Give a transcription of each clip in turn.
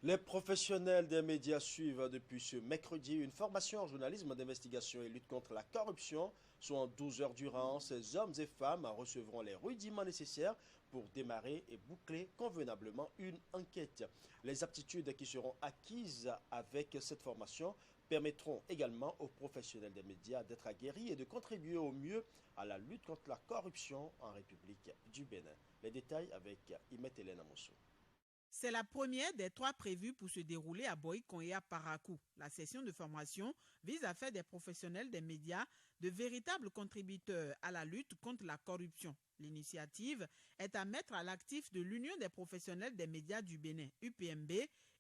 Les professionnels des médias suivent depuis ce mercredi une formation en journalisme d'investigation et lutte contre la corruption. Soit 12 heures durant, ces hommes et femmes recevront les rudiments nécessaires pour démarrer et boucler convenablement une enquête. Les aptitudes qui seront acquises avec cette formation permettront également aux professionnels des médias d'être aguerris et de contribuer au mieux à la lutte contre la corruption en République du Bénin. Les détails avec Imet Hélène Amosso. C'est la première des 3 prévues pour se dérouler à Boïkon et à Parakou. La session de formation vise à faire des professionnels des médias de véritables contributeurs à la lutte contre la corruption. L'initiative est à mettre à l'actif de l'Union des professionnels des médias du Bénin, UPMB,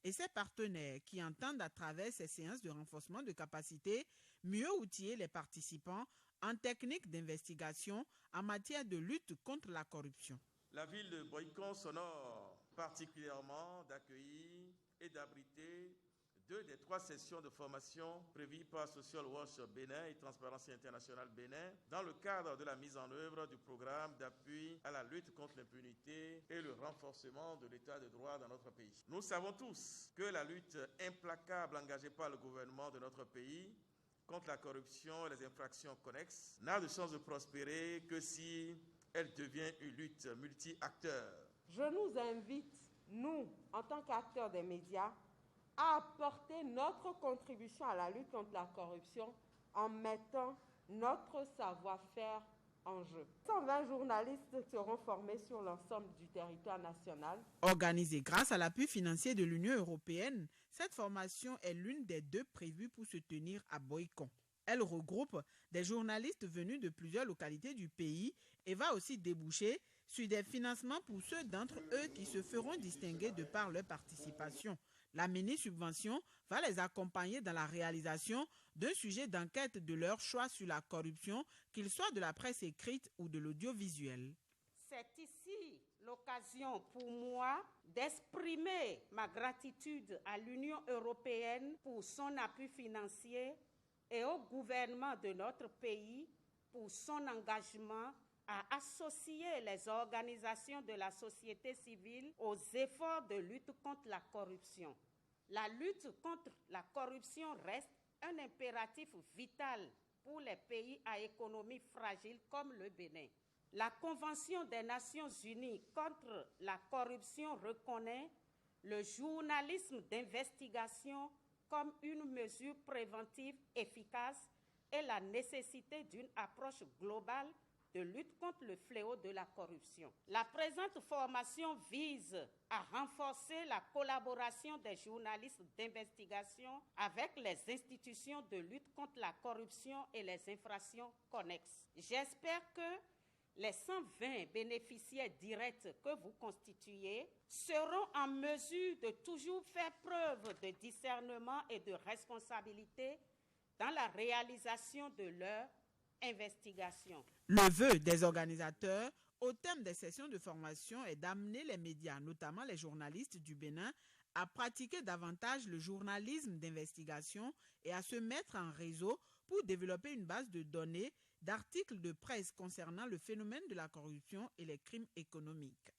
et ses partenaires qui entendent à travers ces séances de renforcement de capacité mieux outiller les participants en techniques d'investigation en matière de lutte contre la corruption. La ville de Boïkon s'honore particulièrement d'accueillir et d'abriter 2 des 3 sessions de formation prévues par Social Watch Bénin et Transparency International Bénin dans le cadre de la mise en œuvre du programme d'appui à la lutte contre l'impunité et le renforcement de l'état de droit dans notre pays. Nous savons tous que la lutte implacable engagée par le gouvernement de notre pays contre la corruption et les infractions connexes n'a de chance de prospérer que si elle devient une lutte multi-acteurs. Je nous invite, nous, en tant qu'acteurs des médias, à apporter notre contribution à la lutte contre la corruption en mettant notre savoir-faire en jeu. 120 journalistes seront formés sur l'ensemble du territoire national. Organisée grâce à l'appui financier de l'Union européenne, cette formation est l'une des 2 prévues pour se tenir à Boïkon. Elle regroupe des journalistes venus de plusieurs localités du pays et va aussi déboucher sur des financements pour ceux d'entre eux qui se feront distinguer de par leur participation. La mini-subvention va les accompagner dans la réalisation d'un sujet d'enquête de leur choix sur la corruption, qu'il soit de la presse écrite ou de l'audiovisuel. C'est ici l'occasion pour moi d'exprimer ma gratitude à l'Union européenne pour son appui financier et au gouvernement de notre pays pour son engagement à associer les organisations de la société civile aux efforts de lutte contre la corruption. La lutte contre la corruption reste un impératif vital pour les pays à économie fragile comme le Bénin. La Convention des Nations Unies contre la corruption reconnaît le journalisme d'investigation comme une mesure préventive efficace et la nécessité d'une approche globale de lutte contre le fléau de la corruption. La présente formation vise à renforcer la collaboration des journalistes d'investigation avec les institutions de lutte contre la corruption et les infractions connexes. J'espère que les 120 bénéficiaires directs que vous constituez seront en mesure de toujours faire preuve de discernement et de responsabilité dans la réalisation de leur investigation. Le vœu des organisateurs au thème des sessions de formation est d'amener les médias, notamment les journalistes du Bénin, à pratiquer davantage le journalisme d'investigation et à se mettre en réseau pour développer une base de données d'articles de presse concernant le phénomène de la corruption et les crimes économiques.